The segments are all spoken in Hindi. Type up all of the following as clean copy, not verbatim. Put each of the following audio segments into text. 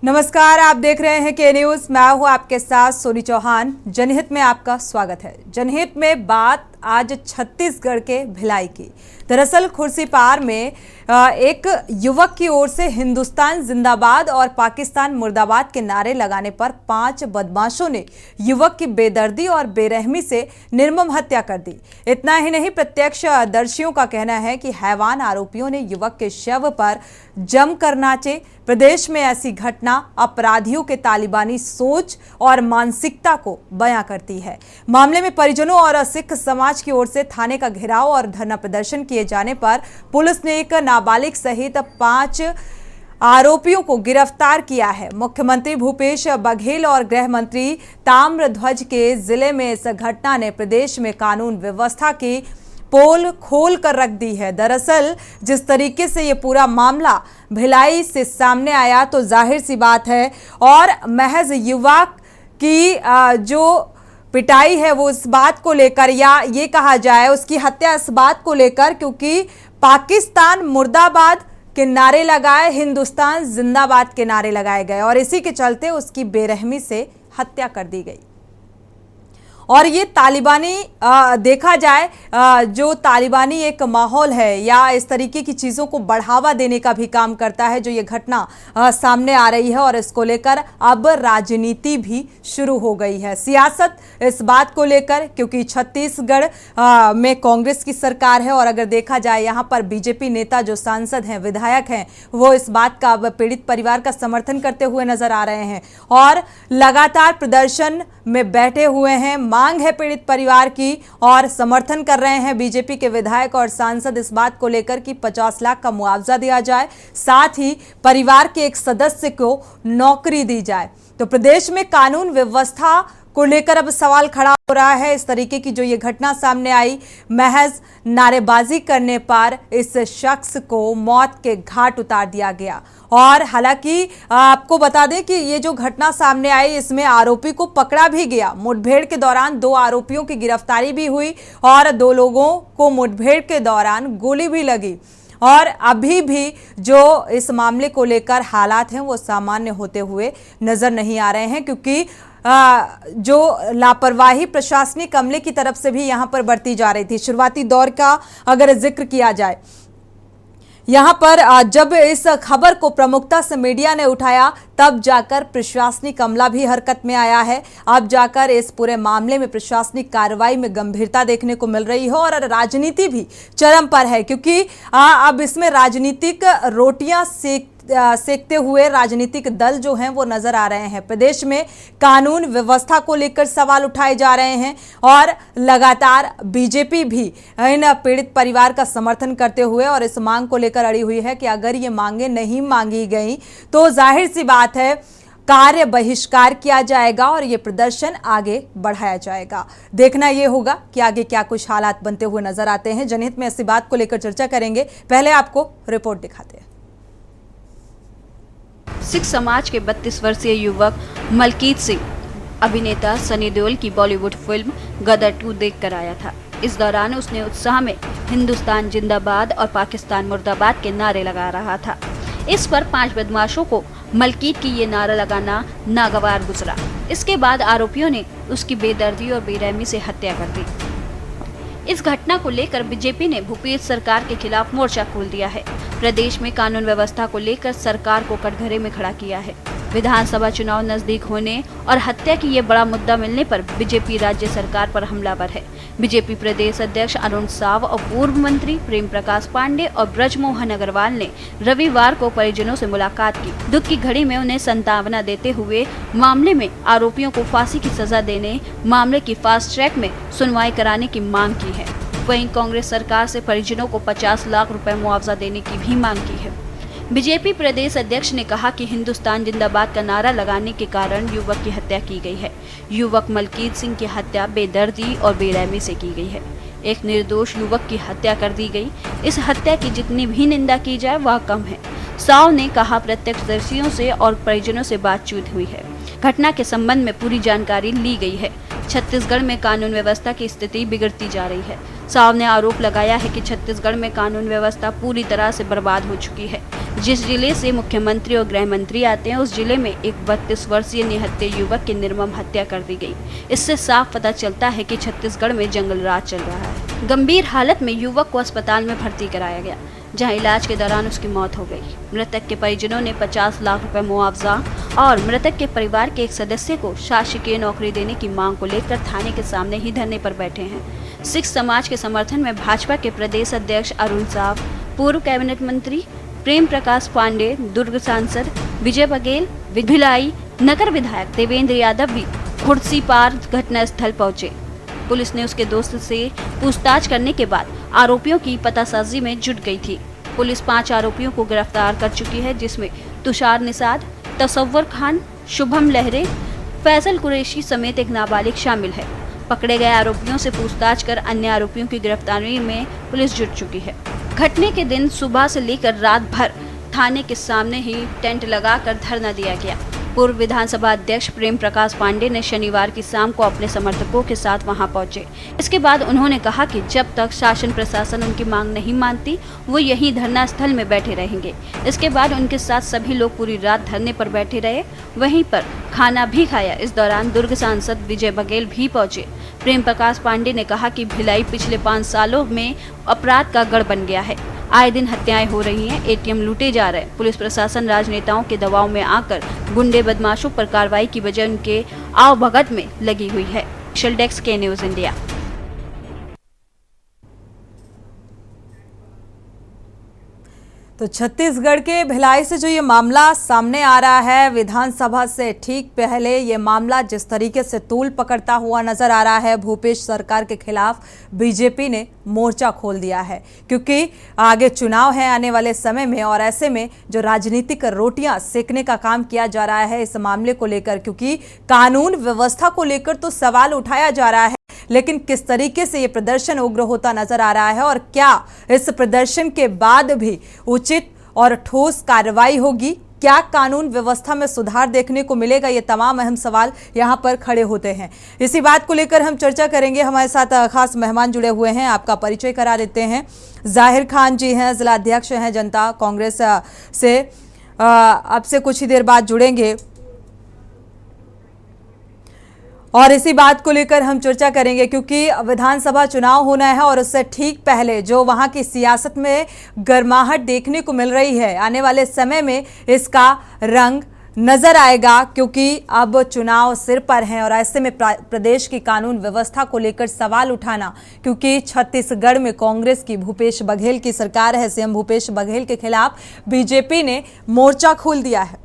नमस्कार, आप देख रहे हैं के न्यूज। मैं हूं आपके साथ सोनी चौहान। जनहित में आपका स्वागत है। जनहित में बात आज छत्तीसगढ़ के भिलाई की। दरअसल खुर्सीपार में एक युवक की ओर से हिंदुस्तान जिंदाबाद और पाकिस्तान मुर्दाबाद के नारे लगाने पर 5 बदमाशों ने युवक की बेदर्दी और बेरहमी से निर्मम हत्या कर दी। इतना ही नहीं, प्रत्यक्षदर्शियों का कहना है कि हैवान आरोपियों ने युवक के शव पर जमकर नाचे। प्रदेश में ऐसी घटना अपराधियों के तालिबानी सोच और मानसिकता को बयां करती है। मामले में परिजनों और सिख समाज की ओर से थाने का घेराव और धरना प्रदर्शन किए जाने पर पुलिस ने एक नाबालिग सहित 5 आरोपियों को गिरफ्तार किया है। मुख्यमंत्री भूपेश बघेल और गृह मंत्री ताम्रध्वज के जिले में इस घटना ने प्रदेश में कानून व्यवस्था की पोल खोल कर रख दी है। दरअसल जिस तरीके से ये पूरा मामला भिलाई से सामने आया तो जाहिर सी बात है, और महज युवक की जो पिटाई है वो इस बात को लेकर, या ये कहा जाए उसकी हत्या इस बात को लेकर क्योंकि पाकिस्तान मुर्दाबाद के नारे लगाए, हिंदुस्तान जिंदाबाद के नारे लगाए गए और इसी के चलते उसकी बेरहमी से हत्या कर दी गई। और ये तालिबानी देखा जाए जो तालिबानी एक माहौल है या इस तरीके की चीज़ों को बढ़ावा देने का भी काम करता है, जो ये घटना सामने आ रही है और इसको लेकर अब राजनीति भी शुरू हो गई है, सियासत इस बात को लेकर, क्योंकि छत्तीसगढ़ में कांग्रेस की सरकार है और अगर देखा जाए यहाँ पर बीजेपी नेता जो सांसद हैं, विधायक हैं, वो इस बात का अब पीड़ित परिवार का समर्थन करते हुए नजर आ रहे हैं और लगातार प्रदर्शन में बैठे हुए हैं। मांग है पीड़ित परिवार की और समर्थन कर रहे हैं बीजेपी के विधायक और सांसद इस बात को लेकर कि 50 लाख का मुआवजा दिया जाए, साथ ही परिवार के एक सदस्य को नौकरी दी जाए। तो प्रदेश में कानून व्यवस्था को लेकर अब सवाल खड़ा हो रहा है। इस तरीके की जो ये घटना सामने आई, महज नारेबाजी करने पर इस शख्स को मौत के घाट उतार दिया गया। और हालांकि आपको बता दें कि ये जो घटना सामने आई इसमें आरोपी को पकड़ा भी गया। मुठभेड़ के दौरान 2 आरोपियों की गिरफ्तारी भी हुई और 2 लोगों को मुठभेड़ के दौरान गोली भी लगी। और अभी भी जो इस मामले को लेकर हालात हैं वो सामान्य होते हुए नजर नहीं आ रहे हैं, क्योंकि जो लापरवाही प्रशासनिक अमले की तरफ से भी यहां पर बरती जा रही थी। शुरुआती दौर का अगर जिक्र किया जाए, यहां पर जब इस खबर को प्रमुखता से मीडिया ने उठाया तब जाकर प्रशासनिक अमला भी हरकत में आया है। अब जाकर इस पूरे मामले में प्रशासनिक कार्रवाई में गंभीरता देखने को मिल रही है और राजनीति भी चरम पर है, क्योंकि अब इसमें राजनीतिक रोटियां सेकते हुए राजनीतिक दल जो हैं वो नजर आ रहे हैं। प्रदेश में कानून व्यवस्था को लेकर सवाल उठाए जा रहे हैं और लगातार बीजेपी भी इन पीड़ित परिवार का समर्थन करते हुए और इस मांग को लेकर अड़ी हुई है कि अगर ये मांगे नहीं मांगी गई तो जाहिर सी बात है कार्य बहिष्कार किया जाएगा और ये प्रदर्शन आगे बढ़ाया जाएगा। देखना ये होगा कि आगे क्या कुछ हालात बनते हुए नजर आते हैं। जनहित में ऐसी बात को लेकर चर्चा करेंगे। पहले आपको रिपोर्ट दिखाते हैं। सिख समाज के 32 वर्षीय युवक मलकीत सिंह अभिनेता सनी देओल की बॉलीवुड फिल्म गदर 2 देखकर आया था। इस दौरान उसने उत्साह में हिंदुस्तान जिंदाबाद और पाकिस्तान मुर्दाबाद के नारे लगा रहा था। इस पर 5 बदमाशों को मलकीत की ये नारा लगाना नागवार गुजरा। इसके बाद आरोपियों ने उसकी बेदर्दी और बेरहमी से हत्या कर दी। इस घटना को लेकर बीजेपी ने भूपेश सरकार के खिलाफ मोर्चा खोल दिया है। प्रदेश में कानून व्यवस्था को लेकर सरकार को कटघरे में खड़ा किया है। विधानसभा चुनाव नजदीक होने और हत्या की ये बड़ा मुद्दा मिलने पर बीजेपी राज्य सरकार पर हमलावर है। बीजेपी प्रदेश अध्यक्ष अरुण साव और पूर्व मंत्री प्रेम प्रकाश पांडे और ब्रजमोहन अग्रवाल ने रविवार को परिजनों से मुलाकात की। दुख की घड़ी में उन्हें सांत्वना देते हुए मामले में आरोपियों को फांसी की सजा देने, मामले की फास्ट ट्रैक में सुनवाई कराने की मांग की है। वहीं कांग्रेस सरकार से परिजनों को 50 लाख रुपए मुआवजा देने की भी मांग की है। बीजेपी प्रदेश अध्यक्ष ने कहा कि हिंदुस्तान जिंदाबाद का नारा लगाने के कारण युवक की हत्या की गई है। युवक मलकीत सिंह की हत्या बेदर्दी और बेरहमी से की गई है। एक निर्दोष युवक की हत्या कर दी गई। इस हत्या की जितनी भी निंदा की जाए वह कम है। साव ने कहा प्रत्यक्षदर्शियों से और परिजनों से बातचीत हुई है। घटना के संबंध में पूरी जानकारी ली गई है। छत्तीसगढ़ में कानून व्यवस्था की स्थिति बिगड़ती जा रही है। साव ने आरोप लगाया है कि छत्तीसगढ़ में कानून व्यवस्था पूरी तरह से बर्बाद हो चुकी है। जिस जिले से मुख्यमंत्री और गृह मंत्री आते हैं, उस जिले में एक 32 वर्षीय निहत्थे युवक की निर्मम हत्या कर दी गई। इससे साफ पता चलता है कि छत्तीसगढ़ में जंगल राज चल रहा है। गंभीर हालत में युवक को अस्पताल में भर्ती कराया गया, जहां इलाज के दौरान उसकी मौत हो गई। मृतक के परिजनों ने 50 लाख रुपए मुआवजा और मृतक के परिवार के एक सदस्य को शासकीय नौकरी देने की मांग को लेकर थाने के सामने ही धरने पर बैठे हैं। सिख समाज के समर्थन में भाजपा के प्रदेश अध्यक्ष अरुण साव, पूर्व कैबिनेट मंत्री प्रेम प्रकाश पांडे, दुर्ग सांसद विजय बघेल, भिलाई नगर विधायक देवेंद्र यादव भी खुर्सीपार घटनास्थल पहुंचे। पुलिस ने उसके दोस्त से पूछताछ करने के बाद आरोपियों की पतासाजी में जुट गई थी। पुलिस 5 आरोपियों को गिरफ्तार कर चुकी है, जिसमें तुषार निषाद, तसव्वुर खान, शुभम लहरे, फैसल कुरैशी समेत एक नाबालिग शामिल है। पकड़े गए आरोपियों से पूछताछ कर अन्य आरोपियों की गिरफ्तारी में पुलिस जुट चुकी है। घटने के दिन सुबह से लेकर रात भर थाने के सामने ही टेंट लगाकर धरना दिया गया। पूर्व विधानसभा अध्यक्ष प्रेम प्रकाश पांडे ने शनिवार की शाम को अपने समर्थकों के साथ वहां पहुंचे। इसके बाद उन्होंने कहा कि जब तक शासन प्रशासन उनकी मांग नहीं मानती, वो यहीं धरना स्थल में बैठे रहेंगे। इसके बाद उनके साथ सभी लोग पूरी रात धरने पर बैठे रहे, वहीं पर खाना भी खाया। इस दौरान दुर्ग सांसद विजय बघेल भी पहुंचे। प्रेम प्रकाश पांडे ने कहा कि भिलाई पिछले 5 सालों में अपराध का गढ़ बन गया है। आए दिन हत्याएं हो रही हैं, एटीएम लूटे जा रहे हैं। पुलिस प्रशासन राजनेताओं के दबाव में आकर गुंडे बदमाशों पर कार्रवाई की बजाय उनके आवभगत में लगी हुई है। स्पेशल डेस्क के न्यूज़ इंडिया। तो छत्तीसगढ़ के भिलाई से जो ये मामला सामने आ रहा है, विधानसभा से ठीक पहले ये मामला जिस तरीके से तूल पकड़ता हुआ नजर आ रहा है, भूपेश सरकार के खिलाफ बीजेपी ने मोर्चा खोल दिया है, क्योंकि आगे चुनाव है आने वाले समय में, और ऐसे में जो राजनीतिक रोटियां सेकने का काम किया जा रहा है इस मामले को लेकर, क्योंकि कानून व्यवस्था को लेकर तो सवाल उठाया जा रहा है, लेकिन किस तरीके से ये प्रदर्शन उग्र होता नजर आ रहा है और क्या इस प्रदर्शन के बाद भी उचित और ठोस कार्रवाई होगी, क्या कानून व्यवस्था में सुधार देखने को मिलेगा, ये तमाम अहम सवाल यहां पर खड़े होते हैं। इसी बात को लेकर हम चर्चा करेंगे। हमारे साथ खास मेहमान जुड़े हुए हैं, आपका परिचय करा देते हैं। जाहिर खान जी हैं, जिला अध्यक्ष हैं जनता कांग्रेस से, आपसे कुछ ही देर बाद जुड़ेंगे और इसी बात को लेकर हम चर्चा करेंगे, क्योंकि विधानसभा चुनाव होना है और उससे ठीक पहले जो वहां की सियासत में गर्माहट देखने को मिल रही है, आने वाले समय में इसका रंग नजर आएगा, क्योंकि अब चुनाव सिर पर हैं और ऐसे में प्रदेश की कानून व्यवस्था को लेकर सवाल उठाना, क्योंकि छत्तीसगढ़ में कांग्रेस की भूपेश बघेल की सरकार है, सीएम भूपेश बघेल के खिलाफ बीजेपी ने मोर्चा खोल दिया है।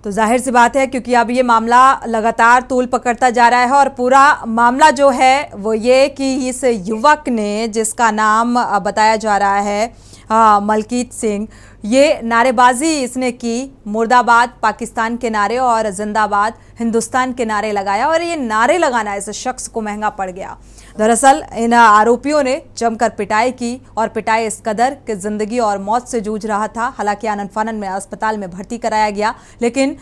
तो जाहिर सी बात है, क्योंकि अब ये मामला लगातार तूल पकड़ता जा रहा है और पूरा मामला जो है वो ये कि इस युवक ने, जिसका नाम बताया जा रहा है मलकीत सिंह, ये नारेबाजी इसने की, मुर्दाबाद पाकिस्तान के नारे और जिंदाबाद हिंदुस्तान के नारे लगाया, और ये नारे लगाना इस शख्स को महंगा पड़ गया। दरअसल इन आरोपियों ने जमकर पिटाई की और पिटाई इस कदर कि जिंदगी और मौत से जूझ रहा था। हालांकि आनन फानन में अस्पताल में भर्ती कराया गया, लेकिन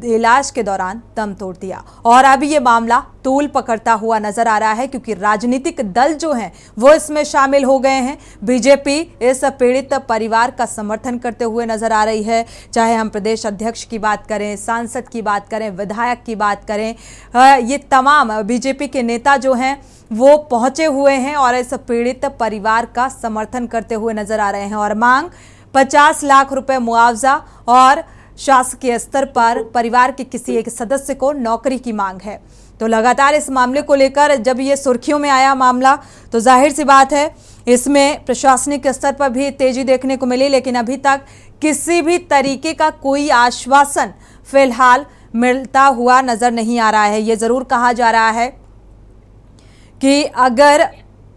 इलाज के दौरान दम तोड़ दिया और अब ये मामला तूल पकड़ता हुआ नजर आ रहा है, क्योंकि राजनीतिक दल जो हैं वो इसमें शामिल हो गए हैं। बीजेपी इस पीड़ित परिवार का समर्थन करते हुए नजर आ रही है, चाहे हम प्रदेश अध्यक्ष की बात करें, सांसद की बात करें, विधायक की बात करें, ये तमाम बीजेपी के नेता जो हैं वो पहुंचे हुए हैं और इस पीड़ित परिवार का समर्थन करते हुए नजर आ रहे हैं और मांग 50 लाख रुपए मुआवजा और शासकीय स्तर पर परिवार के किसी एक सदस्य को नौकरी की मांग है। तो लगातार इस मामले को लेकर जब ये सुर्खियों में आया मामला, तो जाहिर सी बात है इसमें प्रशासनिक स्तर पर भी तेजी देखने को मिली, लेकिन अभी तक किसी भी तरीके का कोई आश्वासन फिलहाल मिलता हुआ नजर नहीं आ रहा है। ये जरूर कहा जा रहा है कि अगर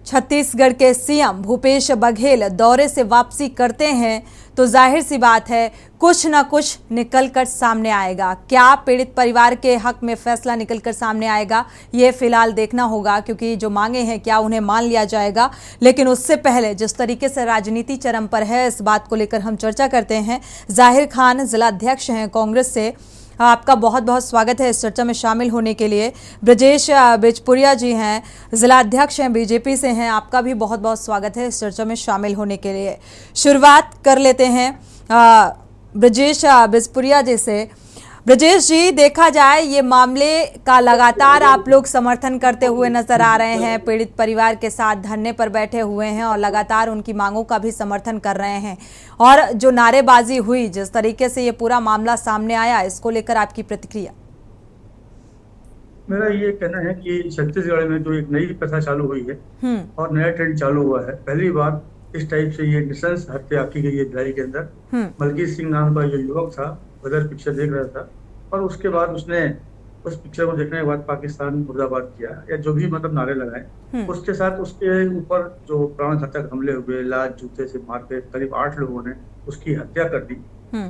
छत्तीसगढ़ के सीएम भूपेश बघेल दौरे से वापसी करते हैं तो जाहिर सी बात है कुछ न कुछ निकलकर सामने आएगा। क्या पीड़ित परिवार के हक में फैसला निकलकर सामने आएगा, ये फिलहाल देखना होगा, क्योंकि जो मांगे हैं क्या उन्हें मान लिया जाएगा। लेकिन उससे पहले जिस तरीके से राजनीति चरम पर है, इस बात को लेकर हम चर्चा करते हैं। जाहिर खान जिला अध्यक्ष हैं कांग्रेस से, आपका बहुत बहुत स्वागत है इस चर्चा में शामिल होने के लिए। ब्रजेश बिजपुरिया जी हैं, जिला अध्यक्ष हैं, बीजेपी से हैं, आपका भी बहुत बहुत स्वागत है इस चर्चा में शामिल होने के लिए। शुरुआत कर लेते हैं ब्रजेश बिजपुरिया जी से। ब्रजेश जी, देखा जाए ये मामले का लगातार आप लोग समर्थन करते हुए नजर आ रहे हैं, पीड़ित परिवार के साथ धरने पर बैठे हुए हैं और लगातार उनकी मांगों का भी समर्थन कर रहे हैं। और जो नारेबाजी हुई, जिस तरीके से ये पूरा मामला सामने आया, इसको लेकर आपकी प्रतिक्रिया? मेरा ये कहना है कि छत्तीसगढ़ में जो एक नई प्रथा चालू हुई है और नया ट्रेंड चालू हुआ है, पहली बार इस टाइप से ये नृशंस हत्या की गई है भिलाई के अंदर। मलकीत सिंह नाम का जो युवक था, गदर पिक्चर देख रहा था और उसके बाद उसने उस पिक्चर को देखने के बाद पाकिस्तान मुर्दाबाद किया या जो भी मतलब नारे लगाए, उसके साथ उसके ऊपर जो प्राण घातक हमले हुए, लात जूते से मार के करीब 8 लोगों ने उसकी हत्या कर दी।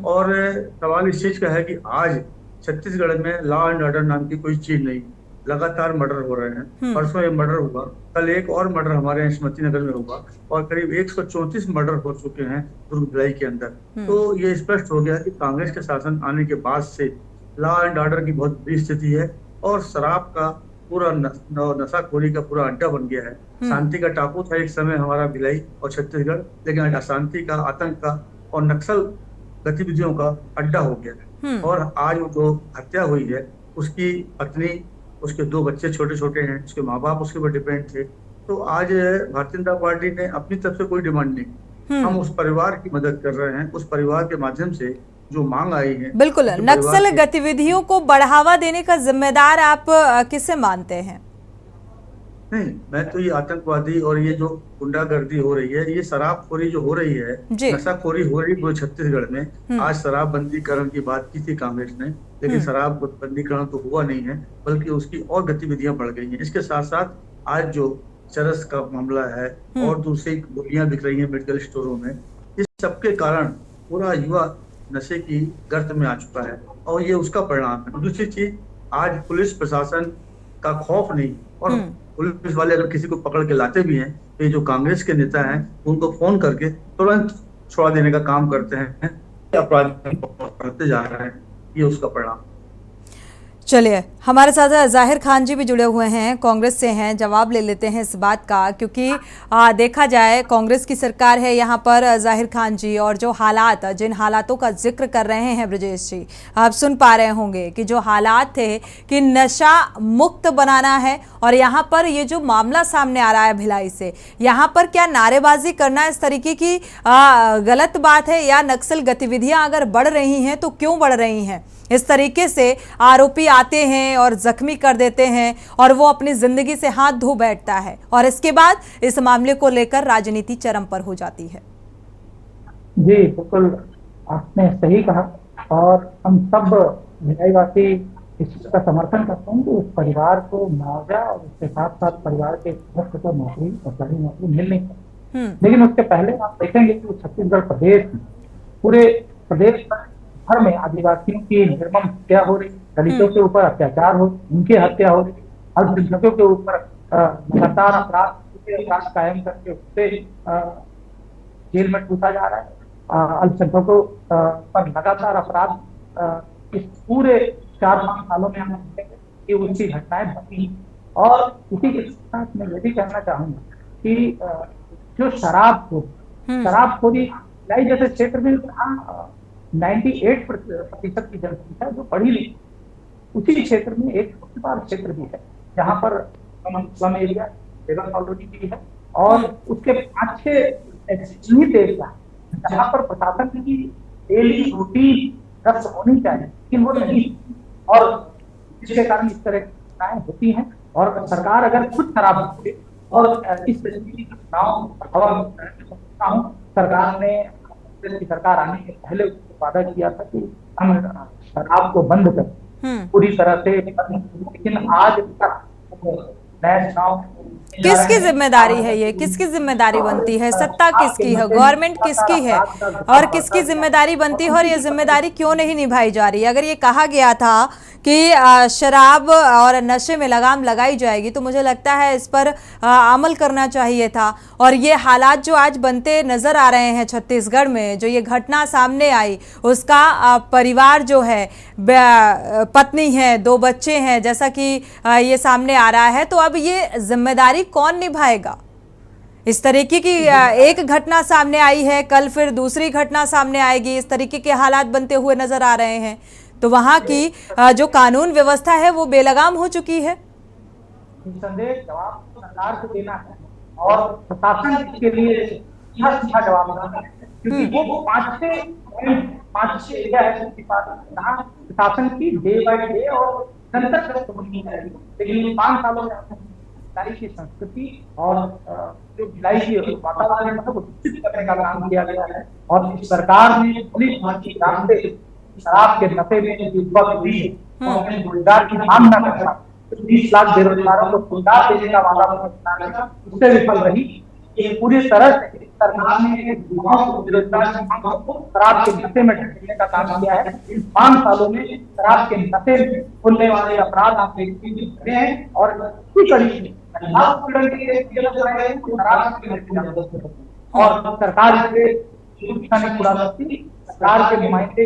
और सवाल इस चीज का है कि आज छत्तीसगढ़ में लॉ एंड ऑर्डर नाम की कोई चीज नहीं, लगातार मर्डर हो रहे हैं। परसों ये मर्डर हुआ, कल एक और मर्डर हमारे यहाँ स्मृति नगर में हुआ और करीब 134 मर्डर हो चुके हैं दुर्ग भिलाई के अंदर। तो ये स्पष्ट हो गया कि कांग्रेस के शासन आने के बाद से लॉ एंड ऑर्डर की बहुत बुरी स्थिति है और शराब का पूरा नशाखोरी का पूरा अड्डा बन गया है। शांति का टापू था एक समय हमारा भिलाई और छत्तीसगढ़, लेकिन आज अशांति का, आतंक का और नक्सल गतिविधियों का अड्डा हो गया है। और आज वो जो हत्या हुई है, उसकी पत्नी, उसके 2 बच्चे छोटे छोटे हैं, उसके माँ बाप उसके ऊपर डिपेंड थे। तो आज भारतीय जनता पार्टी ने अपनी तरफ से कोई डिमांड नहीं, हम उस परिवार की मदद कर रहे हैं। उस परिवार के माध्यम से जो मांग आई है, बिल्कुल, नक्सल गतिविधियों को बढ़ावा देने का जिम्मेदार आप किसे मानते हैं? नहीं, मैं तो ये आतंकवादी और ये जो गुंडागर्दी हो रही है, ये शराबखोरी जो हो रही है, नशाखोरी हो रही है पूरे छत्तीसगढ़ में। आज शराब बंदीकरण की बात की थी कांग्रेस ने, लेकिन शराब बंदीकरण तो हुआ नहीं है, बल्कि उसकी और गतिविधियां बढ़ गई हैं। इसके साथ साथ आज जो चरस का मामला है और दूसरी गोलियां बिक रही हैं मेडिकल स्टोरों में, इस सबके कारण पूरा युवा नशे की गर्त में आ चुका है और ये उसका परिणाम है। दूसरी चीज, आज पुलिस प्रशासन का खौफ नहीं, और पुलिस वाले अगर किसी को पकड़ के लाते भी हैं तो ये जो कांग्रेस के नेता हैं उनको फोन करके तुरंत छोड़ा देने का काम करते हैं, अपराधी करते जा रहे हैं, ये उसका परिणाम। चलिए, हमारे साथ जाहिर खान जी भी जुड़े हुए हैं, कांग्रेस से हैं, जवाब ले लेते हैं इस बात का, क्योंकि देखा जाए कांग्रेस की सरकार है यहाँ पर जाहिर खान जी, और जो हालात, जिन हालातों का जिक्र कर रहे हैं ब्रजेश जी, आप सुन पा रहे होंगे कि जो हालात थे कि नशा मुक्त बनाना है, और यहाँ पर ये जो मामला सामने आ रहा है भिलाई से, यहाँ पर क्या नारेबाजी करना इस तरीके की गलत बात है, या नक्सल गतिविधियां अगर बढ़ रही हैं तो क्यों बढ़ रही हैं? इस तरीके से आरोपी आते हैं और जख्मी कर देते हैं और वो अपनी जिंदगी से हाथ धो बैठता है, और इसके बाद इस मामले को लेकर राजनीति चरम पर हो जाती है। जी बिल्कुल, आपने सही कहा, और हम सब भिलाईवासी इसका समर्थन करते हैं कि उस परिवार को मुआवजा और उसके साथ साथ परिवार के सदस्य को नौकरी, सरकारी नौकरी मिलनी चाहिए। लेकिन उसके पहले आप देखेंगे कि छत्तीसगढ़ प्रदेश, पूरे प्रदेश भर में आदिवासियों की निर्मम हत्या हो रही, दलितों के ऊपर अत्याचार हो, उनकी हत्या हो रही, अल्पसंख्यकों के ऊपर लगातार अपराध कायम करके उससे जेल में ठूसा जा रहा है। अल्पसंख्यकों पर लगातार अपराध इस पूरे 4-5 सालों में हम देखेंगे कि उनकी घटनाएं बढ़ी। और इसी के साथ मैं ये भी कहना चाहूंगा कि जो शराबखोरी भिलाई जैसे क्षेत्र में 98% की जनसंख्या जो पढ़ी लिखी, उसी क्षेत्र में एक मुख्य क्षेत्र भी है जहाँ पर स्लम एरिया, लेबर कॉलोनी भी है, और उसके 5-6 एरिया जहाँ पर प्रशासन की डेली रूटीन रद्द होनी चाहिए, लेकिन वो नहीं, और जिसके कारण इस तरह की घटनाएं होती हैं। और सरकार अगर खुद खराब होती और इस तरह की घटनाओं सरकार ने सरकार आने के पहले वादा किया था कि हम शराब को बंद कर पूरी तरह से, लेकिन आज तक नया चुनाव किसकी जिम्मेदारी है ये, किसकी जिम्मेदारी बनती है, सत्ता किसकी है, गवर्नमेंट किसकी है और किसकी जिम्मेदारी बनती है और ये जिम्मेदारी क्यों नहीं निभाई जा रही है? अगर ये कहा गया था कि शराब और नशे में लगाम लगाई जाएगी तो मुझे लगता है इस पर अमल करना चाहिए था। और ये हालात जो आज बनते नजर आ रहे हैं छत्तीसगढ़ में, जो ये घटना सामने आई, उसका परिवार जो है, पत्नी है, 2 बच्चे हैं, जैसा कि ये सामने आ रहा है, तो अब ये जिम्मेदारी कौन निभाएगा? इस तरीके की एक घटना सामने आई है, कल फिर दूसरी घटना सामने आएगी, इस तरीके के हालात बनते हुए नजर आ रहे हैं, तो वहां की जो कानून व्यवस्था है वो बेलगाम हो चुकी है। निसंदेह जवाब सरकार को देना है और प्रशासन के लिए सीधा जवाब देना है, क्योंकि वो पांच छह एरिया है प्रशासन की डे बाय डे और निरंतर होनी चाहिए। लेकिन 5 सालों में भिलाई की संस्कृति और जो भिलाई की वातावरण है वो विकसित करने का काम किया गया है और इस सरकार ने पुलिस भारतीय रास्ते शराब के नशे में युवक दी और रोजगार की मांग न करना, 20 लाख बेरोजगारों को रोजगार देने का वादा बनाने का उससे विफल रही। ये पूरी तरह से सरकार ने युवाओं को बेरोजगार की मांग को शराब के नशे में ढकेलने का काम किया है। इन 5 सालों में शराब के नशे में खुलने वाले अपराध आप देखते हैं और इसी कड़ी में और सरकार पूरा सरकार के नुमाइंदे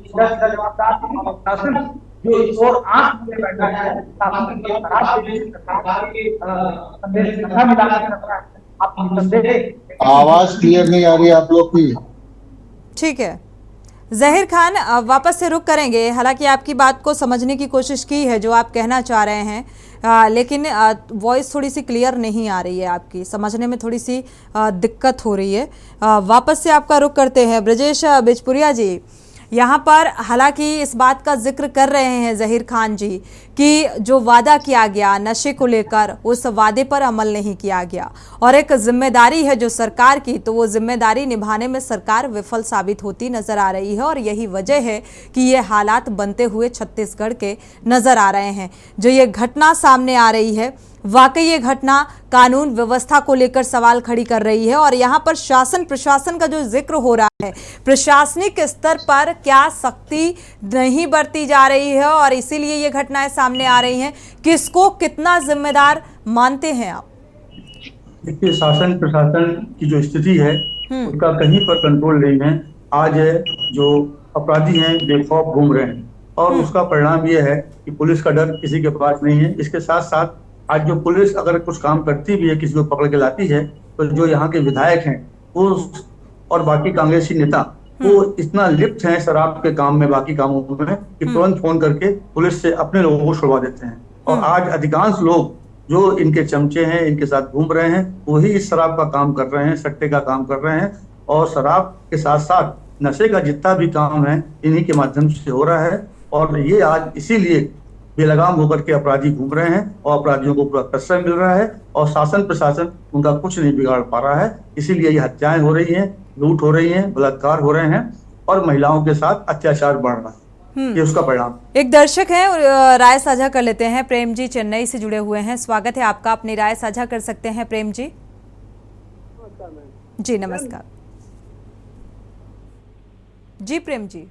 जवाबदार और शासन जो इस ओर आंख में बैठा है, शासन के संदेश मिला। आप आवाज क्लियर नहीं आ रही आप लोग की। ठीक है ज़हीर खान, वापस से रुक करेंगे। हालांकि आपकी बात को समझने की कोशिश की है जो आप कहना चाह रहे हैं, लेकिन वॉइस थोड़ी सी क्लियर नहीं आ रही है, आपकी समझने में थोड़ी सी दिक्कत हो रही है। वापस से आपका रुख करते हैं ब्रजेश बिजपुरिया जी। यहाँ पर हालांकि इस बात का जिक्र कर रहे हैं ज़हीर खान जी कि जो वादा किया गया नशे को लेकर, उस वादे पर अमल नहीं किया गया और एक जिम्मेदारी है जो सरकार की, तो वो जिम्मेदारी निभाने में सरकार विफल साबित होती नजर आ रही है और यही वजह है कि ये हालात बनते हुए छत्तीसगढ़ के नजर आ रहे हैं। जो ये घटना सामने आ रही है, वाकई ये घटना कानून व्यवस्था को लेकर सवाल खड़ी कर रही है और यहाँ पर शासन प्रशासन का जो जिक्र हो रहा है, प्रशासनिक स्तर पर क्या सख्ती नहीं बरती जा रही है और इसीलिए ये घटनाएं सामने आ रही हैं। किसको कितना जिम्मेदार मानते हैं आप? देखिए, शासन प्रशासन की जो स्थिति है उसका कहीं पर कंट्रोल नहीं है। आज जो अपराधी हैं बेखौफ घूम रहे हैं और उसका परिणाम ये है कि पुलिस का डर किसी के पास नहीं है। इसके साथ साथ आज जो पुलिस अगर कुछ काम करती भी है, किसी को पकड़ के लाती है, तो जो यहाँ के विधायक हैं वो और बाकी कांग्रेसी नेता वो इतना लिप्त हैं शराब के काम में, बाकी कामों में, कि तुरंत फोन करके पुलिस से अपने लोगों को छुड़वा देते हैं। और आज अधिकांश लोग जो इनके चमचे हैं, इनके साथ घूम रहे हैं, वही इस शराब का काम कर रहे हैं, सट्टे का काम कर रहे हैं और शराब के साथ साथ नशे का जितना भी काम है इन्हीं के माध्यम से हो रहा है। और ये आज इसीलिए बेलगाम होकर के अपराधी घूम रहे हैं और अपराधियों को पूरा प्रश्रय मिल रहा है और शासन प्रशासन उनका कुछ नहीं बिगाड़ पा रहा है। इसीलिए ये हत्याएं हो रही हैं, लूट हो रही हैं, बलात्कार हो रहे हैं और महिलाओं के साथ अत्याचार बढ़ रहा है। ये उसका परिणाम। एक दर्शक है, राय साझा कर लेते हैं। प्रेम जी चेन्नई से जुड़े हुए हैं, स्वागत है आपका, अपनी राय साझा कर सकते हैं प्रेम जी। जी नमस्कार जी प्रेम जी।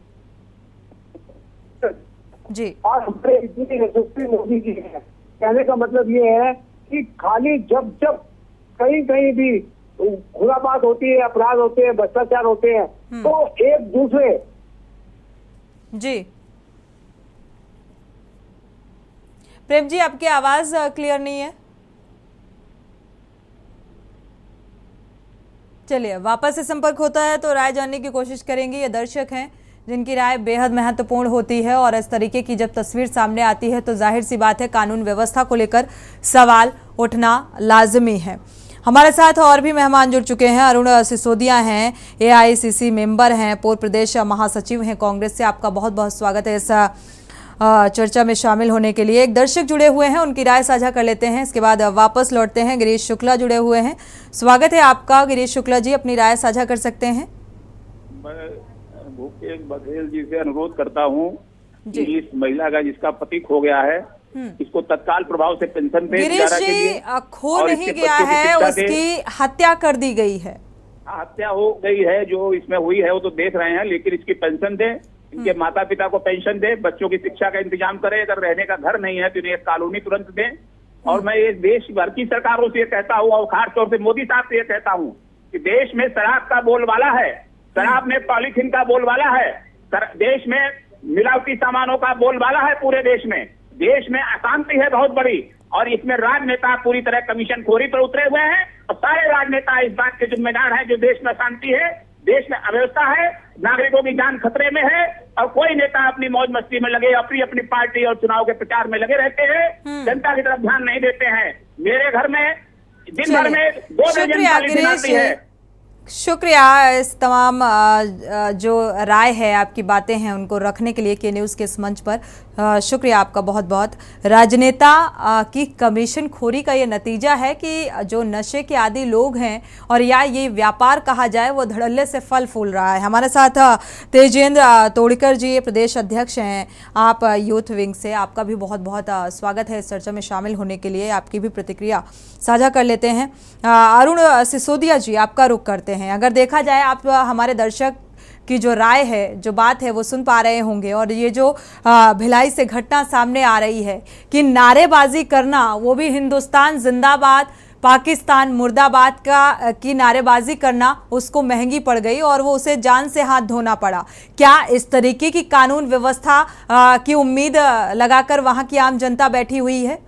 जी, और हमारे इतनी यशस्वी मोदी जी है, कहने का मतलब ये है कि खाली जब जब कहीं कहीं भी खुरापात होती है, अपराध होते हैं, भ्रष्टाचार होते हैं, तो एक दूसरे। जी प्रेम जी, आपकी आवाज क्लियर नहीं है। चलिए वापस से संपर्क होता है तो राय जानने की कोशिश करेंगे। ये दर्शक हैं जिनकी राय बेहद महत्वपूर्ण होती है और इस तरीके की जब तस्वीर सामने आती है तो जाहिर सी बात है कानून व्यवस्था को लेकर सवाल उठना लाजमी है। हमारे साथ और भी मेहमान जुड़ चुके हैं। अरुण सिसोदिया हैं, AICC मेंबर हैं, पूर्व प्रदेश महासचिव हैं कांग्रेस से। आपका बहुत बहुत स्वागत है इस चर्चा में शामिल होने के लिए। एक दर्शक जुड़े हुए हैं, उनकी राय साझा कर लेते हैं, इसके बाद वापस लौटते हैं। गिरीश शुक्ला जुड़े हुए हैं, स्वागत है आपका। गिरीश शुक्ला जी, अपनी राय साझा कर सकते हैं। भूपेश बघेल जी से अनुरोध करता हूँ कि इस महिला का जिसका पति खो गया है इसको तत्काल प्रभाव से पेंशन पे गिरीश जी, खो नहीं गया है, उसकी हत्या कर दी गई है। हत्या हो गई है, जो इसमें हुई है वो तो देख रहे हैं, लेकिन इसकी पेंशन दे, इनके माता पिता को पेंशन दे, बच्चों की शिक्षा का इंतजाम करे, अगर रहने का घर नहीं है तो इन्हें एक कॉलोनी तुरंत दें। और मैं ये देश भर की सरकारों से ये कहता हूँ, और खासतौर से मोदी साहब से ये कहता हूँ कि देश में शराब का बोलबाला है, शराब में पॉलीथीन का बोलबाला है, देश में मिलावटी सामानों का बोलबाला है, पूरे देश में अशांति है बहुत बड़ी, और इसमें राजनेता पूरी तरह कमीशन खोरी पर उतरे हुए हैं, और सारे राजनेता इस बात के जिम्मेदार हैं जो देश में शांति है, देश में अव्यवस्था है, नागरिकों की जान खतरे में है, और कोई नेता अपनी मौज मस्ती में लगे, अपनी पार्टी और चुनाव के प्रचार में लगे रहते हैं, जनता की तरफ ध्यान नहीं देते हैं। मेरे घर में दिन भर में 2 दर्जन पॉलीथीन आती है। शुक्रिया इस तमाम जो राय है, आपकी बातें हैं, उनको रखने के लिए के न्यूज़ के इस मंच पर शुक्रिया आपका बहुत बहुत। राजनेता की कमीशन खोरी का ये नतीजा है कि जो नशे के आदी लोग हैं, और या ये व्यापार कहा जाए, वो धड़ल्ले से फल फूल रहा है। हमारे साथ तेजेंद्र तोड़कर जी प्रदेश अध्यक्ष हैं, आप यूथ विंग से, आपका भी बहुत बहुत स्वागत है इस चर्चा में शामिल होने के लिए। आपकी भी प्रतिक्रिया साझा कर लेते हैं। अरुण सिसोदिया जी, आपका रुख करते हैं। अगर देखा जाए, आप हमारे दर्शक की जो राय है, जो बात है, वो सुन पा रहे होंगे, और ये जो भिलाई से घटना सामने आ रही है कि नारेबाजी करना, वो भी हिंदुस्तान जिंदाबाद, पाकिस्तान मुर्दाबाद की नारेबाजी करना उसको महंगी पड़ गई, और वो उसे जान से हाथ धोना पड़ा। क्या इस तरीके की कानून व्यवस्था की उम्मीद लगाकर वहां की आम जनता बैठी हुई है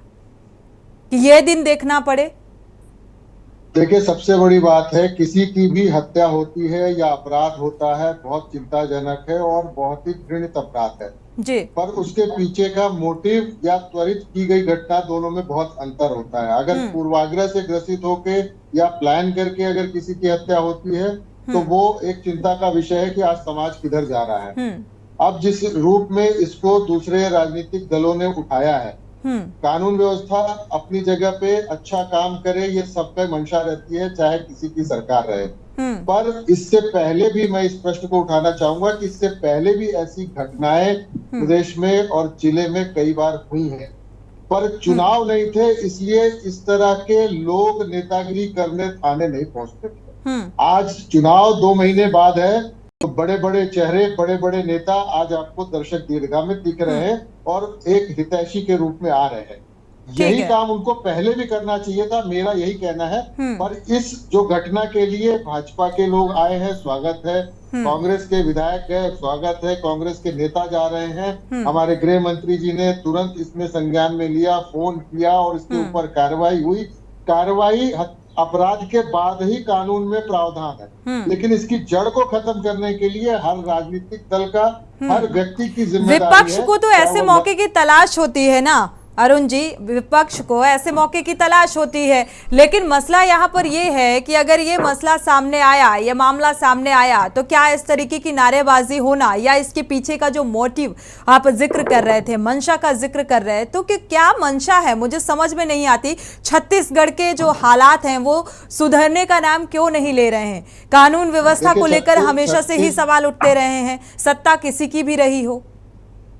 कि ये दिन देखना पड़े? देखिए, सबसे बड़ी बात है, किसी की भी हत्या होती है या अपराध होता है, बहुत चिंताजनक है और बहुत ही घृणित अपराध है जी। पर उसके पीछे का मोटिव या त्वरित की गई घटना, दोनों में बहुत अंतर होता है। अगर पूर्वाग्रह से ग्रसित होके या प्लान करके अगर किसी की हत्या होती है तो वो एक चिंता का विषय है कि आज समाज किधर जा रहा है। अब जिस रूप में इसको दूसरे राजनीतिक दलों ने उठाया है, कानून व्यवस्था अपनी जगह पे अच्छा काम करे, ये सबका मंशा रहती है, चाहे किसी की सरकार रहे। पर इससे पहले भी मैं इस प्रश्न को उठाना चाहूंगा कि इससे पहले भी ऐसी घटनाएं प्रदेश में और जिले में कई बार हुई हैं, पर चुनाव नहीं थे, इसलिए इस तरह के लोग नेतागिरी करने थाने नहीं पहुंचते थे। आज चुनाव 2 महीने बाद है, तो बड़े बड़े चेहरे, बड़े बड़े नेता आज आपको दर्शक दीर्घा में दिख रहे हैं और एक हितैषी के रूप में आ रहे हैं। यही काम उनको पहले भी करना चाहिए था, मेरा यही कहना है। पर इस जो घटना के लिए भाजपा के लोग आए हैं, स्वागत है, कांग्रेस के विधायक है, स्वागत है, कांग्रेस के नेता जा रहे हैं, हमारे गृह मंत्री जी ने तुरंत इसमें संज्ञान में लिया, फोन किया और इसके ऊपर कार्रवाई हुई। कार्रवाई अपराध के बाद ही कानून में प्रावधान है, लेकिन इसकी जड़ को खत्म करने के लिए हर राजनीतिक दल का, हर व्यक्ति की जिम्मेदारी है। विपक्ष को तो ऐसे मौके की तलाश होती है ना अरुण जी, विपक्ष को ऐसे मौके की तलाश होती है, लेकिन मसला यहाँ पर ये है कि अगर ये मसला सामने आया, ये मामला सामने आया, तो क्या इस तरीके की नारेबाजी होना या इसके पीछे का जो मोटिव आप जिक्र कर रहे थे, मंशा का जिक्र कर रहे हैं, तो कि क्या मंशा है, मुझे समझ में नहीं आती। छत्तीसगढ़ के जो हालात हैं वो सुधरने का नाम क्यों नहीं ले रहे हैं? कानून व्यवस्था को लेकर हमेशा से ही सवाल उठते रहे हैं, सत्ता किसी की भी रही हो।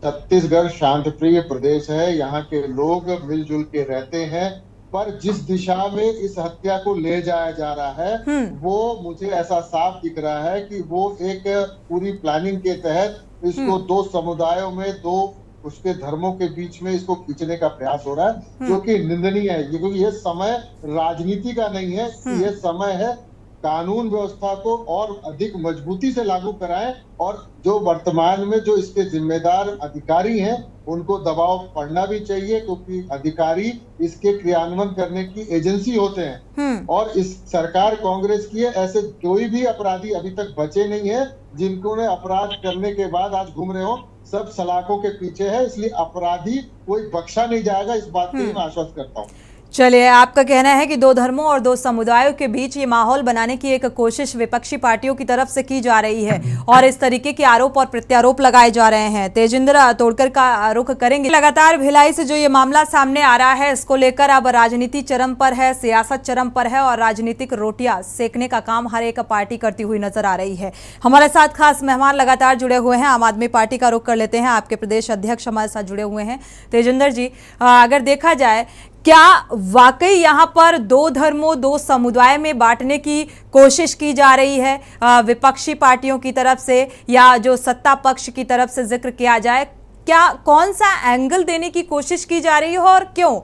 छत्तीसगढ़ शांत प्रिय प्रदेश है, यहाँ के लोग मिलजुल के रहते हैं, पर जिस दिशा में इस हत्या को ले जाया जा रहा है वो मुझे ऐसा साफ दिख रहा है कि वो एक पूरी प्लानिंग के तहत इसको 2 समुदायों में, 2 उसके धर्मों के बीच में इसको खींचने का प्रयास हो रहा है, जो कि निंदनीय है। क्योंकि ये समय राजनीति का नहीं है, ये समय है कानून व्यवस्था को और अधिक मजबूती से लागू कराएं, और जो वर्तमान में जो इसके जिम्मेदार अधिकारी हैं उनको दबाव पड़ना भी चाहिए, क्योंकि अधिकारी इसके क्रियान्वयन करने की एजेंसी होते हैं। और इस सरकार कांग्रेस की है, ऐसे कोई भी अपराधी अभी तक बचे नहीं है जिनको ने अपराध करने के बाद आज घूम रहे हो, सब सलाखों के पीछे है, इसलिए अपराधी कोई बख्शा नहीं जाएगा, इस बात को मैं आश्वस्त करता हूँ। चलिए, आपका कहना है कि दो धर्मों और दो समुदायों के बीच ये माहौल बनाने की एक कोशिश विपक्षी पार्टियों की तरफ से की जा रही है और इस तरीके के आरोप और प्रत्यारोप लगाए जा रहे हैं। तेजिंद्र तोड़कर का रुख करेंगे। लगातार भिलाई से जो ये मामला सामने आ रहा है, इसको लेकर अब राजनीति चरम पर है, सियासत चरम पर है और राजनीतिक रोटियां सेकने का काम हर एक पार्टी करती हुई नजर आ रही है। हमारे साथ खास मेहमान लगातार जुड़े हुए हैं। आम आदमी पार्टी का रुख कर लेते हैं। आपके प्रदेश अध्यक्ष हमारे साथ जुड़े हुए हैं। तेजिंद्र जी, अगर देखा जाए, क्या वाकई यहाँ पर दो धर्मों दो समुदाय में बांटने की कोशिश की जा रही है विपक्षी पार्टियों की तरफ से, या जो सत्ता पक्ष की तरफ से जिक्र किया जाए, क्या कौन सा एंगल देने की कोशिश की जा रही है और क्यों?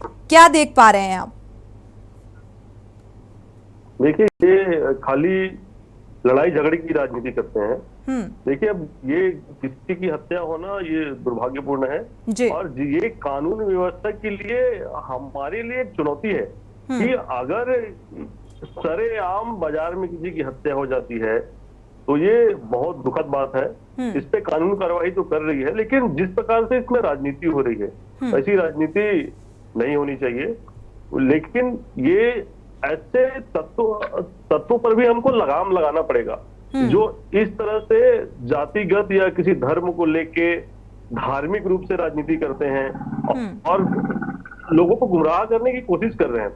क्या देख पा रहे हैं आप? देखिए, ये खाली लड़ाई झगड़े की राजनीति करते हैं। देखिए, अब ये किसी की हत्या होना ये दुर्भाग्यपूर्ण है और ये कानून व्यवस्था के लिए हमारे लिए एक चुनौती है कि अगर सरेआम बाजार में किसी की हत्या हो जाती है तो ये बहुत दुखद बात है। इस पे कानून कार्रवाई तो कर रही है, लेकिन जिस प्रकार से इसमें राजनीति हो रही है ऐसी राजनीति नहीं होनी चाहिए। लेकिन ये ऐसे तत्वों पर भी हमको लगाम लगाना पड़ेगा जो इस तरह से जातिगत या किसी धर्म को लेके धार्मिक रूप से राजनीति करते हैं और लोगों को गुमराह करने की कोशिश कर रहे हैं।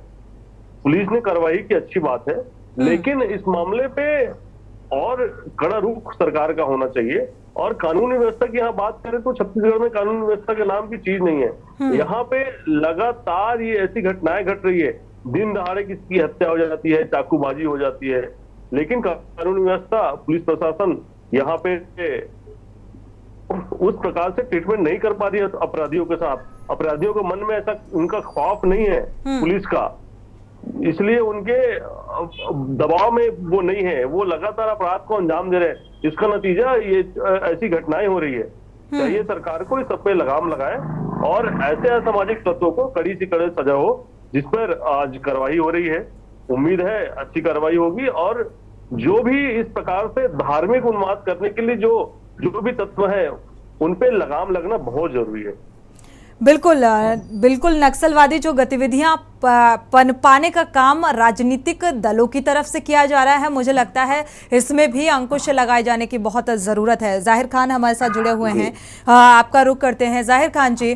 पुलिस ने कार्रवाई की, अच्छी बात है, लेकिन इस मामले पे और कड़ा रुख सरकार का होना चाहिए। और कानून व्यवस्था की यहाँ बात करें तो छत्तीसगढ़ में कानून व्यवस्था के नाम की चीज नहीं है। यहाँ पे लगातार ये ऐसी घटनाएं घट रही है, दिन दहाड़े किसी की हत्या हो जाती है, चाकूबाजी हो जाती है, लेकिन कानून व्यवस्था, पुलिस प्रशासन यहाँ पे उस प्रकार से ट्रीटमेंट नहीं कर पा रही है अपराधियों के साथ। अपराधियों के मन में ऐसा उनका खौफ नहीं है पुलिस का, इसलिए उनके दबाव में वो नहीं है, वो लगातार अपराध को अंजाम दे रहे हैं। इसका नतीजा ये ऐसी घटनाएं हो रही है। चाहिए सरकार को इस सब पे लगाम लगाए और ऐसे असामाजिक तत्वों को कड़ी से कड़ी सजा हो, जिस पर आज कार्रवाई हो रही है। उम्मीद है अच्छी कार्रवाई होगी और जो भी इस प्रकार से धार्मिक उन्माद करने के लिए जो भी तत्व है उन पे लगाम लगना बहुत जरूरी है। बिल्कुल नक्सलवादी जो गतिविधियां पनपाने का काम राजनीतिक दलों की तरफ से किया जा रहा है, मुझे लगता है इसमें भी अंकुश लगाए जाने की बहुत जरूरत है। जाहिर खान हमारे साथ जुड़े हुए हैं, आपका रुख करते हैं। जाहिर खान जी,